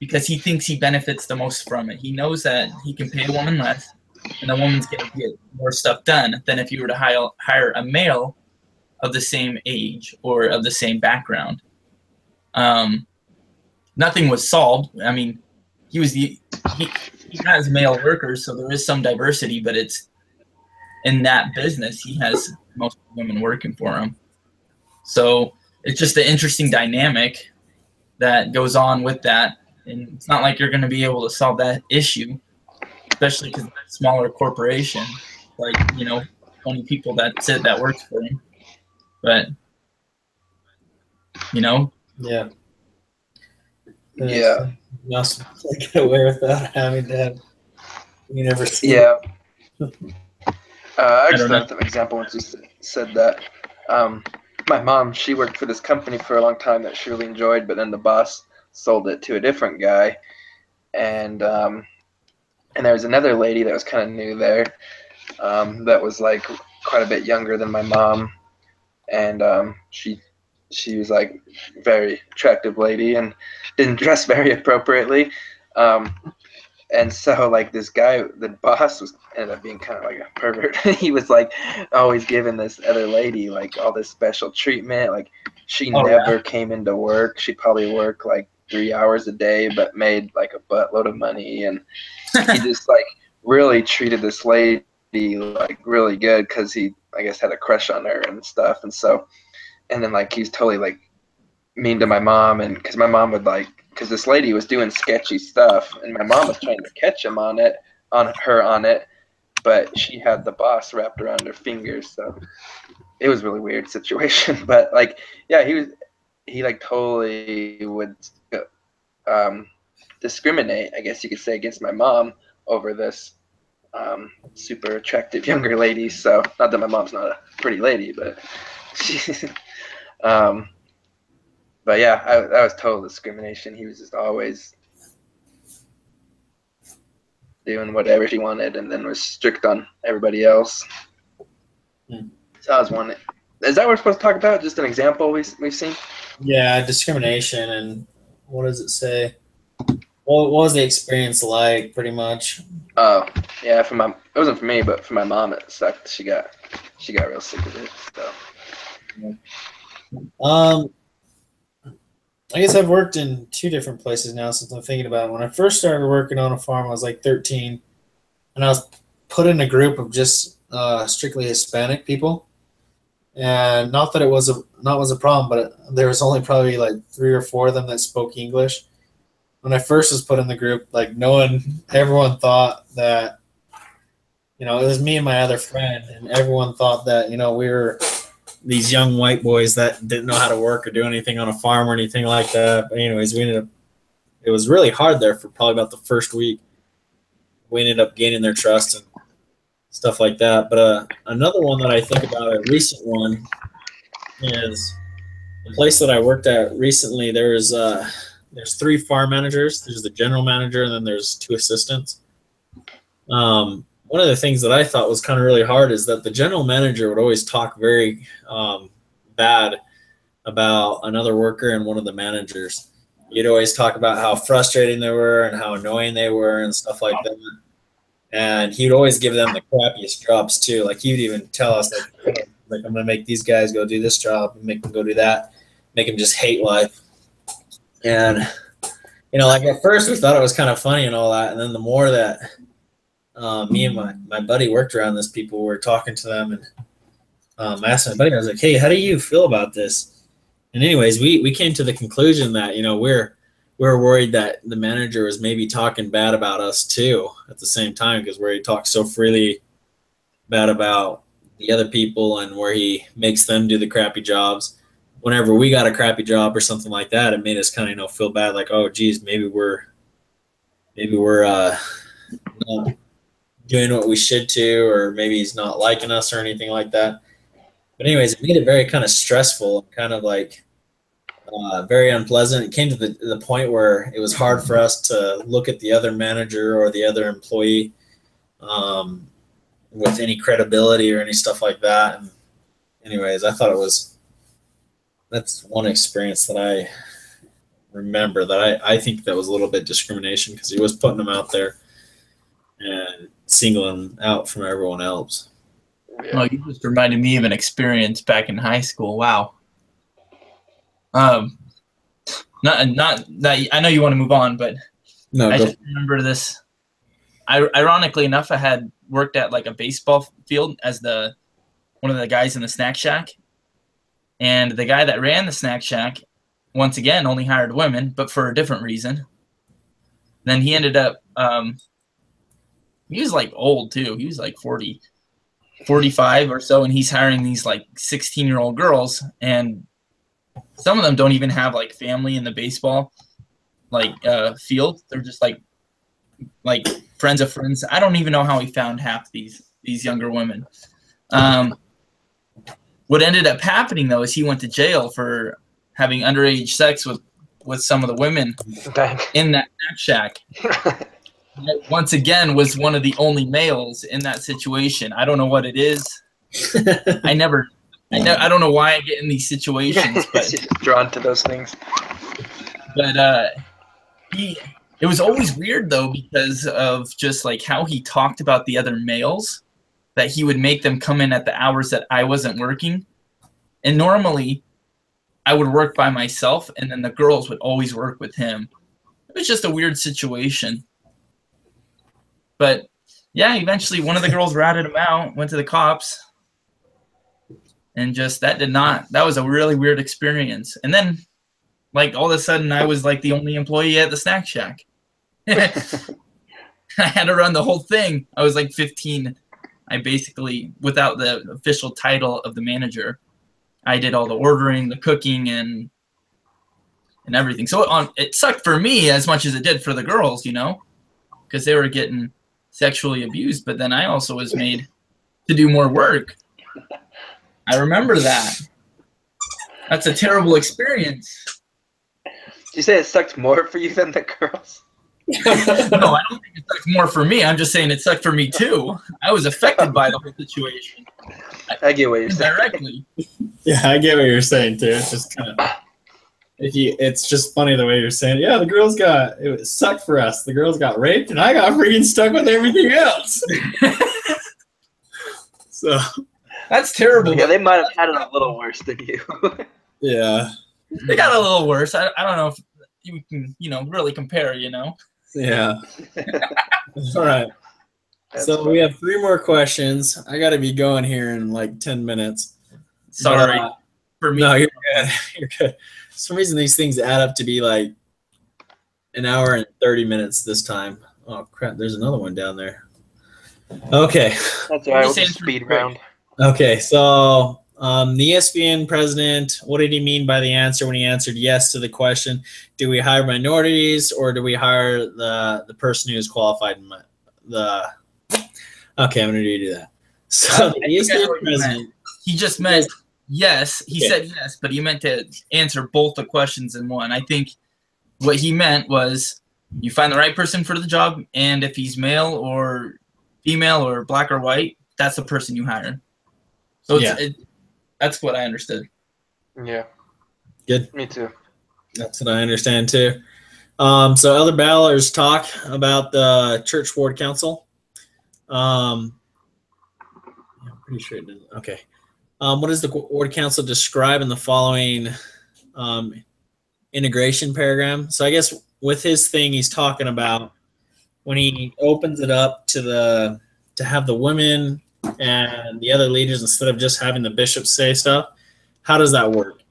because he thinks he benefits the most from it. He knows that he can pay a woman less, and the woman's going to get more stuff done than if you were to hire a male of the same age or of the same background. Nothing was solved. I mean, he has male workers, so there is some diversity, but it's in that business, he has most women working for him. So it's just an interesting dynamic that goes on with that. And it's not like you're going to be able to solve that issue, especially because it's a smaller corporation, like, 20 people, that's it, that works for him. But, Yeah. Yeah. You also get away without having to have, you never see. Yeah. I just thought of an example once you said that. My mom, she worked for this company for a long time that she really enjoyed, but then the boss sold it to a different guy. And there was another lady that was kind of new there that was like quite a bit younger than my mom. And she was like a very attractive lady and didn't dress very appropriately. And so, like, this guy, the boss, ended up being kind of like a pervert. He was, like, always giving this other lady, like, all this special treatment. Like, she never came into work. She'd probably work, like, 3 hours a day, but made, like, a buttload of money. And he just, like, really treated this lady, like, really good because he, I guess, had a crush on her and stuff. And so, and then, like, he's totally, like, mean to my mom. And because my mom would, like, because this lady was doing sketchy stuff, and my mom was trying to catch him on it, on it, but she had the boss wrapped around her fingers, so it was a really weird situation. But like, yeah, he like totally would discriminate, I guess you could say, against my mom over this super attractive younger lady. So not that my mom's not a pretty lady, but she, but yeah, that was total discrimination. He was just always doing whatever she wanted, and then was strict on everybody else. So that was one. Is that what we're supposed to talk about? Just an example we've seen? Yeah, discrimination, and what does it say? What was the experience like, pretty much? Oh, yeah, it wasn't for me, but for my mom it sucked. She got real sick of it. So. I guess I've worked in 2 different places now since I'm thinking about it. When I first started working on a farm, I was like 13, and I was put in a group of just strictly Hispanic people. And not that it was a problem, but there was only probably like 3 or 4 of them that spoke English. When I first was put in the group, like everyone thought that, it was me and my other friend, and everyone thought that, we were these young white boys that didn't know how to work or do anything on a farm or anything like that. But anyways, it was really hard there for probably about the first week. We ended up gaining their trust and stuff like that. But another one that I think about, a recent one, is the place that I worked at recently. There's 3 farm managers. There's the general manager, and then there's 2 assistants. One of the things that I thought was kind of really hard is that the general manager would always talk very bad about another worker and one of the managers. He'd always talk about how frustrating they were and how annoying they were and stuff like that. And he would always give them the crappiest jobs too. Like he would even tell us, like I'm going to make these guys go do this job and make them go do that, make them just hate life. And, like at first we thought it was kind of funny and all that. And then the more that me and my buddy worked around this, people were talking to them, and I asked my buddy, I was like, hey, how do you feel about this? And anyways, we came to the conclusion that, we're worried that the manager was maybe talking bad about us too at the same time, because where he talks so freely bad about the other people and where he makes them do the crappy jobs. Whenever we got a crappy job or something like that, it made us kind of, feel bad, like, oh, geez, maybe we're not doing what we should to, or maybe he's not liking us or anything like that. But anyways, it made it very kind of stressful, kind of like very unpleasant. It came to the point where it was hard for us to look at the other manager or the other employee with any credibility or any stuff like that. And anyways, I thought that's one experience that I remember that I think that was a little bit discrimination, because he was putting them out there and singling them out from everyone else. Yeah. Oh, you just reminded me of an experience back in high school. Wow. Not that I know you want to move on, but no, I just remember this. Ironically enough, I had worked at like a baseball field as one of the guys in the snack shack, and the guy that ran the snack shack, once again, only hired women, but for a different reason. Then he ended up, he was like old too. He was like 40, 45 or so, and he's hiring these like 16-year-old girls, and some of them don't even have like family in the baseball field. They're just like friends of friends. I don't even know how he found half these younger women. What ended up happening though is he went to jail for having underage sex with some of the women in that snack shack. Once again, was one of the only males in that situation. I don't know what it is. I don't know why I get in these situations, but drawn to those things. But it was always weird though, because of just like how he talked about the other males, that he would make them come in at the hours that I wasn't working. And normally I would work by myself, and then the girls would always work with him. It was just a weird situation. But yeah, eventually one of the girls ratted him out, went to the cops, and just that was a really weird experience. And then like all of a sudden I was like the only employee at the snack shack. I had to run the whole thing. I was like 15. I basically, without the official title of the manager, I did all the ordering, the cooking, and everything. So it sucked for me as much as it did for the girls, you know, because they were getting sexually abused. But then I also was made to do more work. I remember that. That's a terrible experience. Did you say it sucked more for you than the girls? No, I don't think it sucked more for me. I'm just saying it sucked for me too. I was affected by the whole situation. I get what you're saying. Directly. Yeah, I get what you're saying too. It's just kind of it's just funny the way you're saying. Yeah, the girls it sucked for us. The girls got raped, and I got freaking stuck with everything else. So that's terrible. Yeah, they might have had it a little worse than you. Yeah, they got a little worse. I don't know if you can really compare. Yeah. All right. So funny. we have 3 more questions. I got to be going here in like 10 minutes. Sorry But, for me. No, you're good. You're good. For some reason, these things add up to be like an hour and 30 minutes this time. Oh, crap. There's another one down there. Okay. That's all right. We'll just speed round. Okay. So the ESPN president, what did he mean by the answer when he answered yes to the question? Do we hire minorities or do we hire the person who is qualified? Okay, I'm going to redo that. So the ESPN president. He just meant yes. He said yes, but he meant to answer both the questions in one. I think what he meant was you find the right person for the job, and if he's male or female or black or white, that's the person you hire. So that's what I understood. Yeah. Good. Me too. That's what I understand too. So other ballers talk about the church ward council. I'm pretty sure it didn't. Okay. What does the ward council describe in the following integration paragraph? So I guess with his thing, he's talking about when he opens it up to have the women and the other leaders instead of just having the bishops say stuff. How does that work?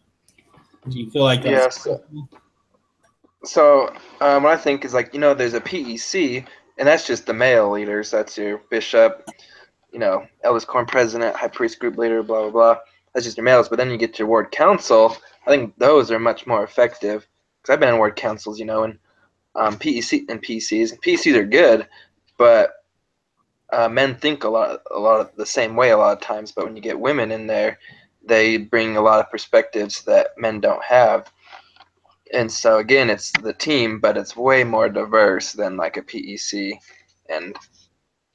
Do you feel like that's So what I think is there's a PEC, and that's just the male leaders. That's your bishop, eldest quorum president, high priest group leader, blah, blah, blah. That's just your males. But then you get your ward council. I think those are much more effective because I've been in ward councils, and PEC and PCs. And PCs are good, but men think a lot of the same way a lot of times. But when you get women in there, they bring a lot of perspectives that men don't have. And so again, it's the team, but it's way more diverse than like a PEC, and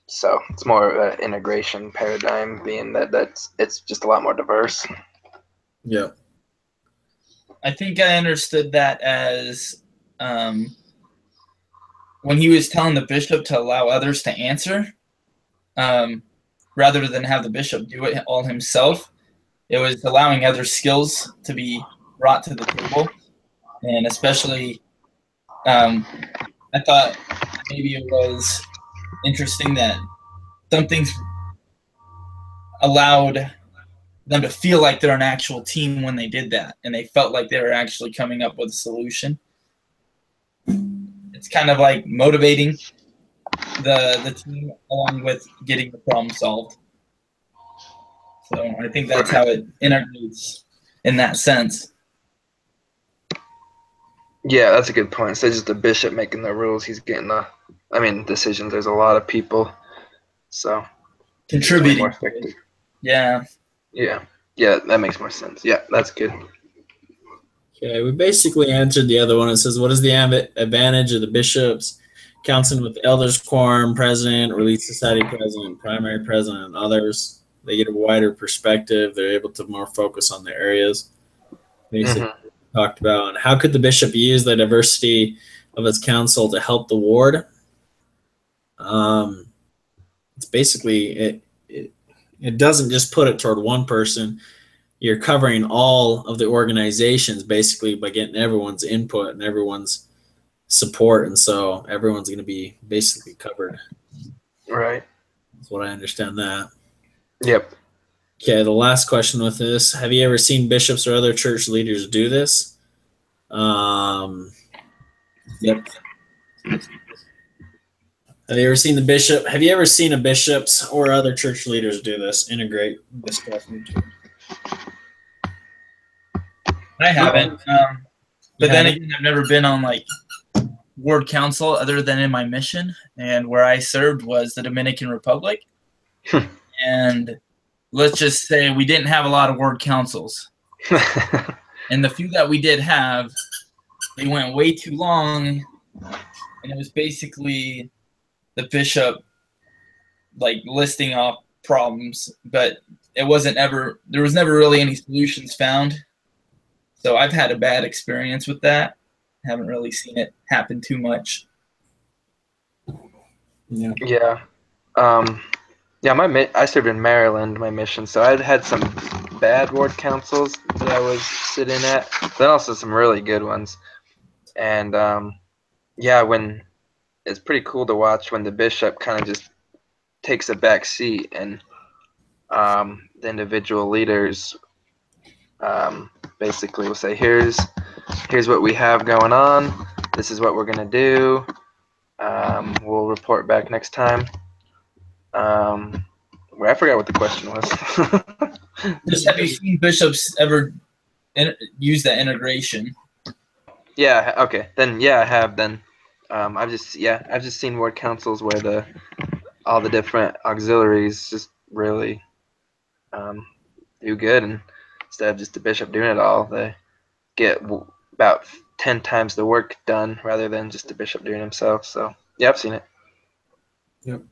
so it's more of an integration paradigm, being that it's just a lot more diverse. Yeah. I think I understood that as when he was telling the bishop to allow others to answer, rather than have the bishop do it all himself. It was allowing other skills to be brought to the table. And especially, I thought maybe it was interesting that some things allowed them to feel like they're an actual team when they did that, and they felt like they were actually coming up with a solution. It's kind of like motivating the team along with getting the problem solved. So I think that's how it integrates in that sense. Yeah, that's a good point. So just the bishop making the rules, he's getting decisions. There's a lot of people, so contributing. More effective. Yeah. Yeah, that makes more sense. Yeah, that's good. Okay, we basically answered the other one. It says, what is the advantage of the bishops counseling with the elders quorum, president, relief society president, primary president, and others? They get a wider perspective. They're able to more focus on the areas. Basically. Talked about, and how could the bishop use the diversity of its council to help the ward? It's basically it doesn't just put it toward one person. You're covering all of the organizations basically by getting everyone's input and everyone's support, and so everyone's going to be basically covered. Right. That's what I understand that. Yep. Okay, the last question with this. Have you ever seen bishops or other church leaders do this? Yep. Have you ever seen the bishop? Have you ever seen a bishop's or other church leaders do this? Integrate this stuff into. I haven't. But then haven't? again, I've never been on like ward council other than in my mission, and where I served was the Dominican Republic. And let's just say we didn't have a lot of ward councils. And the few that we did have, they went way too long, and it was basically the bishop like listing off problems, but it wasn't ever, there was never really any solutions found. So I've had a bad experience with that. Haven't really seen it happen too much. Yeah. Yeah. I served in Maryland, my mission, so I'd had some bad ward councils that I was sitting at, then also some really good ones. And yeah, when it's pretty cool to watch when the bishop kind of just takes a back seat and the individual leaders basically will say, here's what we have going on. This is what we're gonna do. We'll report back next time. I forgot what the question was. Just have you seen bishops ever use that integration? Yeah. Okay. Then yeah, I have. Then I've just seen ward councils where all the different auxiliaries just really do good, and instead of just the bishop doing it all, they get about 10 times the work done rather than just the bishop doing himself. So yeah, I've seen it. Yep.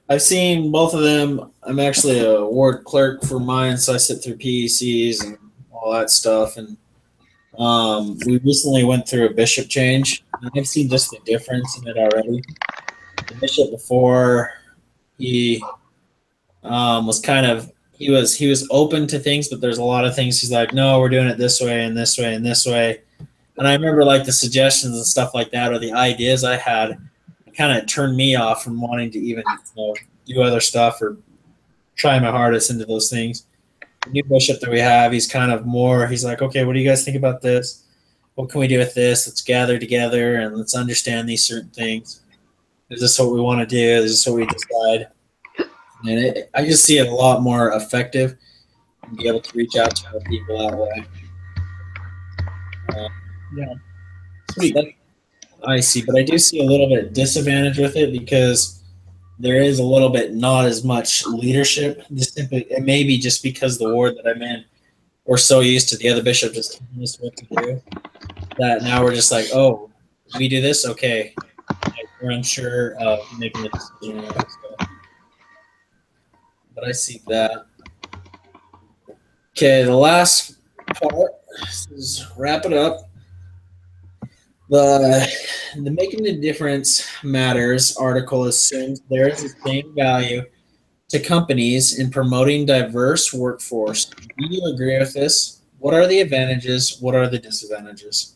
I've seen both of them. I'm actually a ward clerk for mine, so I sit through PECs and all that stuff. And we recently went through a bishop change, and I've seen just the difference in it already. The bishop before, he was kind of, he was open to things, but there's a lot of things he's like, no, we're doing it this way and this way and this way. And I remember like the suggestions and stuff like that, or the ideas I had, kind of turned me off from wanting to even do other stuff or try my hardest into those things. The new bishop that we have, he's kind of more, he's like, okay, what do you guys think about this? What can we do with this? Let's gather together and let's understand these certain things. Is this what we want to do? Is this what we decide? And I just see it a lot more effective and be able to reach out to other people that way. Yeah. Sweet. I see, but I do see a little bit of disadvantage with it because there is a little bit not as much leadership. It may be just because the ward that I'm in, we're so used to the other bishop just telling us what to do that now we're just like, oh, we do this, okay. We're unsure of making the decision. But I see that. Okay, the last part is wrap it up. The Making a Difference Matters article assumes there is the same value to companies in promoting diverse workforce. Do you agree with this? What are the advantages? What are the disadvantages?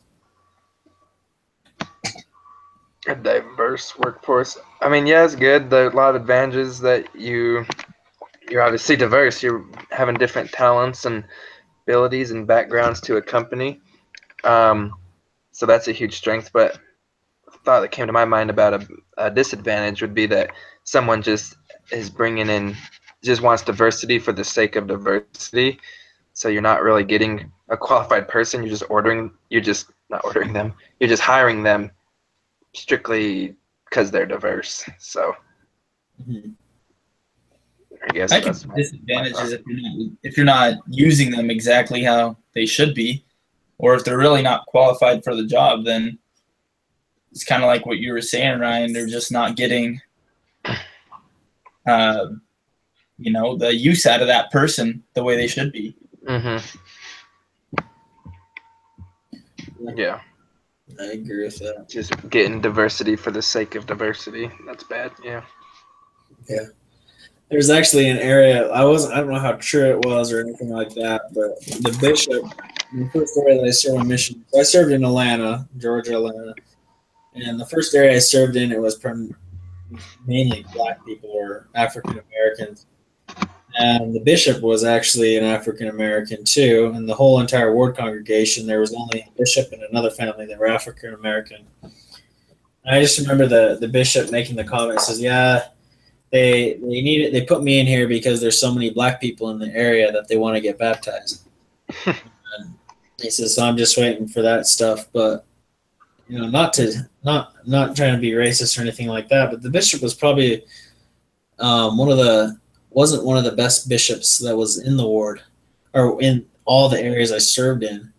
A diverse workforce. I mean, yeah, it's good. There are a lot of advantages that you're obviously diverse. You're having different talents and abilities and backgrounds to a company. So that's a huge strength, but a thought that came to my mind about a disadvantage would be that someone just is bringing in, just wants diversity for the sake of diversity. So you're not really getting a qualified person. You're just not ordering them. You're just hiring them strictly because they're diverse. So I guess I think the disadvantage is if you're not using them exactly how they should be, or if they're really not qualified for the job, then it's kind of like what you were saying, Ryan. They're just not getting, the use out of that person the way they should be. Yeah. I agree with that. Just getting diversity for the sake of diversity. That's bad. Yeah. Yeah. There's actually an area, I don't know how true it was or anything like that, but the bishop, the first area that I served on mission, I served in Atlanta, Georgia, Atlanta, and the first area I served in, it was mainly black people or African Americans, and the bishop was actually an African American too, and the whole entire ward congregation, there was only a bishop and another family that were African American, I just remember the bishop making the comment, says, "Yeah, they need it. They put me in here because there's so many black people in the area that they want to get baptized." And he says, "So I'm just waiting for that stuff." But not trying to be racist or anything like that. But the bishop was probably one of the wasn't one of the best bishops that was in the ward or in all the areas I served in.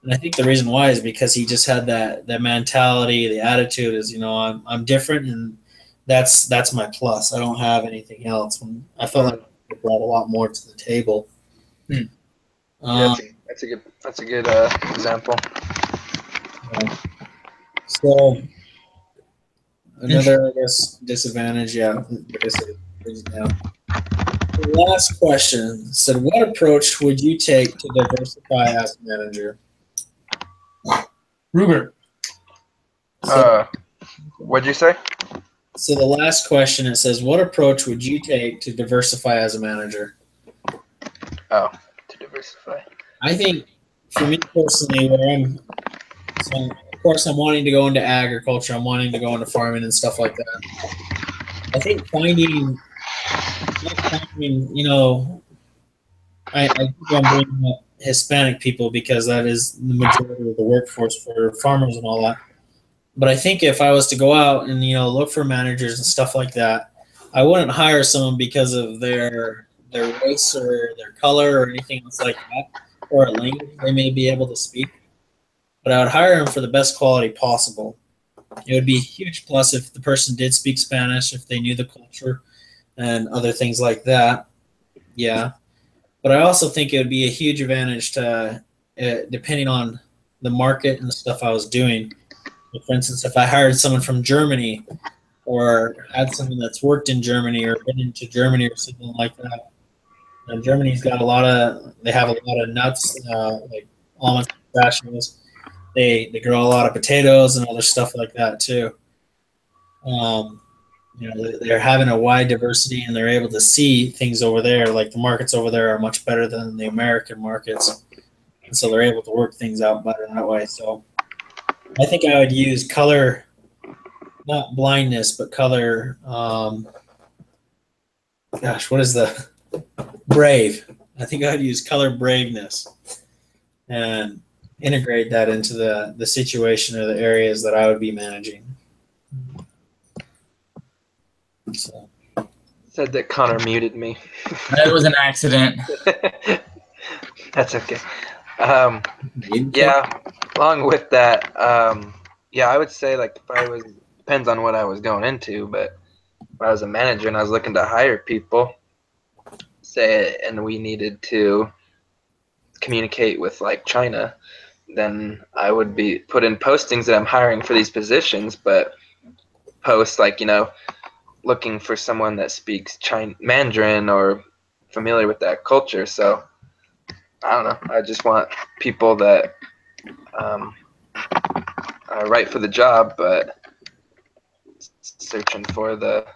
And I think the reason why is because he just had that mentality, the attitude is, I'm different, and that's my plus. I don't have anything else. And I felt like he brought a lot more to the table. Hmm. Yeah, that's a good example. So another, I guess, disadvantage, yeah. I guess it brings it down. The last question said, "What approach would you take to diversify as a manager?" Ruger. What'd you say? So the last question, it says, "What approach would you take to diversify as a manager?" Oh, to diversify. I think, for me personally, of course, I'm wanting to go into agriculture. I'm wanting to go into farming and stuff like that. I think finding, I think I'm bringing up Hispanic people because that is the majority of the workforce for farmers and all that. But I think if I was to go out and look for managers and stuff like that, I wouldn't hire someone because of their race or their color or anything else like that, or a language they may be able to speak. But I would hire them for the best quality possible. It would be a huge plus if the person did speak Spanish, if they knew the culture and other things like that. Yeah. But I also think it would be a huge advantage to, depending on the market and the stuff I was doing. For instance, if I hired someone from Germany or had someone that's worked in Germany or been into Germany or something like that, and Germany's got they have a lot of nuts, like almonds, pistachios. They grow a lot of potatoes and other stuff like that too. They're having a wide diversity and they're able to see things over there. Like the markets over there are much better than the American markets, and so they're able to work things out better that way. So I think I would use color, not blindness, but color. What is the brave? I think I'd use color braveness and integrate that into the situation or the areas that I would be managing. So. Said that Connor muted me. That was an accident. That's okay. Yeah, along with that, yeah, I would say like depends on what I was going into, but if I was a manager and I was looking to hire people, and we needed to communicate with like China, then I would be put in postings that I'm hiring for these positions, but post like, looking for someone that speaks Mandarin or familiar with that culture. So I don't know. I just want people that are right for the job, but searching for they're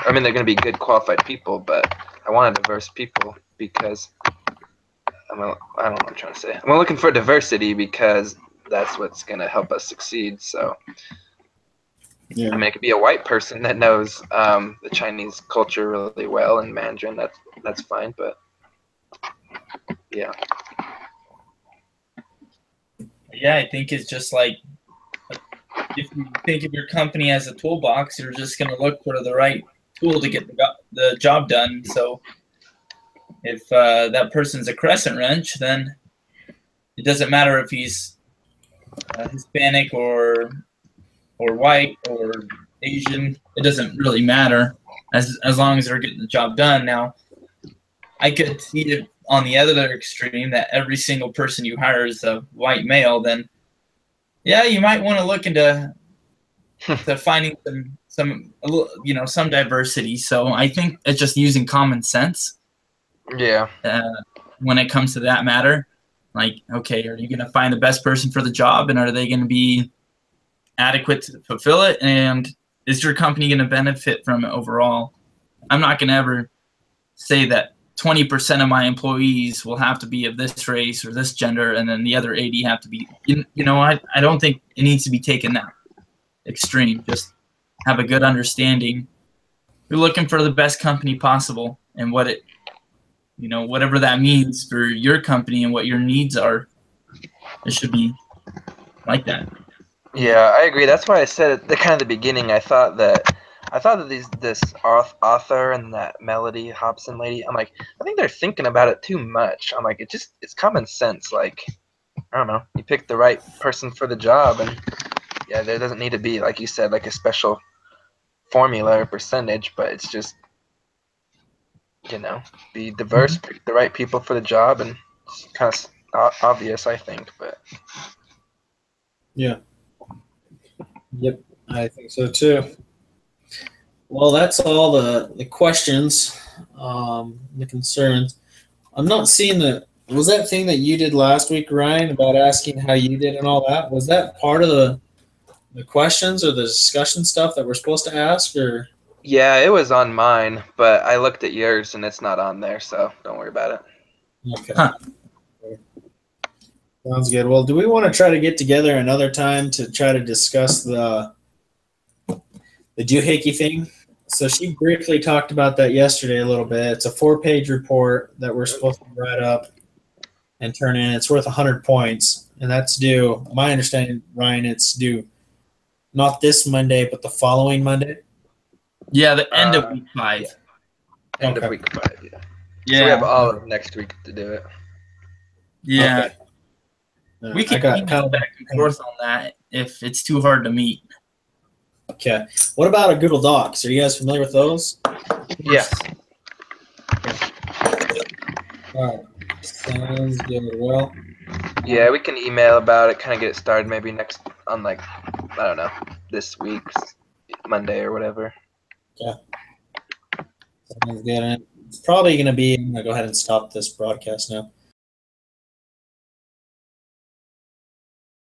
going to be good qualified people, but I want a diverse people because I don't know what I'm trying to say. I'm looking for diversity because that's what's going to help us succeed. So yeah. I mean, it could be a white person that knows the Chinese culture really well and Mandarin. That's fine, but yeah. Yeah, I think it's just like if you think of your company as a toolbox, you're just going to look for the right tool to get the job done. So if that person's a crescent wrench, then it doesn't matter if he's Hispanic or white or Asian. It doesn't really matter as long as they're getting the job done. Now, I could see it on the other extreme that every single person you hire is a white male. Then, yeah, you might want to look into finding some diversity. So I think it's just using common sense. Yeah. When it comes to that matter, like, okay, are you going to find the best person for the job, and are they going to be adequate to fulfill it, and is your company going to benefit from it overall? I'm not going to ever say that 20% of my employees will have to be of this race or this gender, and then the other 80 have to be. I don't think it needs to be taken extreme. Just have a good understanding. You're looking for the best company possible, and what it, whatever that means for your company and what your needs are. It should be like that. Yeah, I agree. That's why I said at the beginning. I thought that this author and that Melody Hobson lady. I'm like, I think they're thinking about it too much. I'm like, it's common sense. Like, I don't know. You pick the right person for the job, and yeah, there doesn't need to be, like you said, like a special formula or percentage, but it's just, be diverse, pick the right people for the job, and it's kind of obvious, I think. But Yeah. Yep, I think so too. Well, that's all the questions, the concerns. I'm not seeing was that thing that you did last week, Ryan, about asking how you did and all that? Was that part of the questions or the discussion stuff that we're supposed to ask, or? yeah, it was on mine, but I looked at yours and it's not on there, so don't worry about it. Okay. Huh. Sounds good. Well, do we want to try to get together another time to try to discuss the doohickey thing? So she briefly talked about that yesterday a little bit. It's a 4-page report that we're supposed to write up and turn in. It's worth 100 points, and that's due. My understanding, Ryan, it's due not this Monday, but the following Monday. Yeah, the end of week 5. Yeah. End of week 5. Yeah. Yeah. So we have all of next week to do it. Yeah. Okay. We can email back and forth on that if it's too hard to meet. Okay. What about a Google Docs? Are you guys familiar with those? Yeah. All right. Sounds good. Well. Yeah, we can email about it, kind of get it started maybe on I don't know, this week, Monday or whatever. Yeah. Sounds good. And it's probably going to be, I'm going to go ahead and stop this broadcast now.